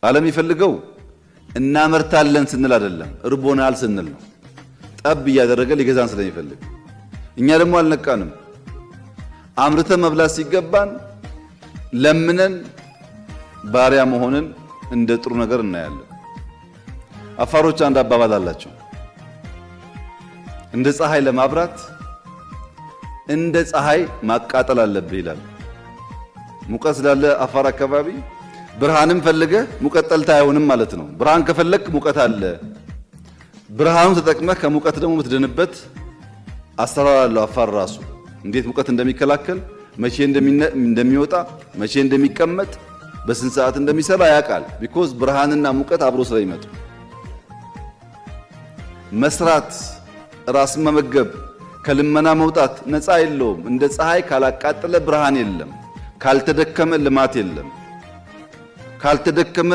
ዓለም ይፈልገው እናመርታለን ስንል አይደለም፣ እርቦናል ስንል ነው። ጠብ እያደረገ ሊገዛን ስለሚፈልግ እኛ ደግሞ አልነቃንም። አምርተን መብላት ሲገባን ለምነን ባሪያ መሆንን እንደ ጥሩ ነገር እናያለን። አፋሮች አንድ አባባል አላቸው። እንደ ፀሐይ ለማብራት እንደ ፀሐይ ማቃጠል አለብህ ይላል። ሙቀት ስላለ አፋር አካባቢ ብርሃንም ፈልገ ሙቀት ጠልታ አይሆንም ማለት ነው። ብርሃን ከፈለክ ሙቀት አለ። ብርሃኑ ተጠቅመህ ከሙቀት ደግሞ የምትድንበት አሰራር አለው። አፋር ራሱ እንዴት ሙቀት እንደሚከላከል፣ መቼ እንደሚወጣ፣ መቼ እንደሚቀመጥ፣ በስንት ሰዓት እንደሚሰራ ያውቃል። ቢኮዝ ብርሃንና ሙቀት አብሮ ስለሚመጡ መስራት፣ ራስን መመገብ፣ ከልመና መውጣት ነፃ የለውም። እንደ ፀሐይ ካላቃጠለ ብርሃን የለም። ካልተደከመ ልማት የለም። ካልተደከመ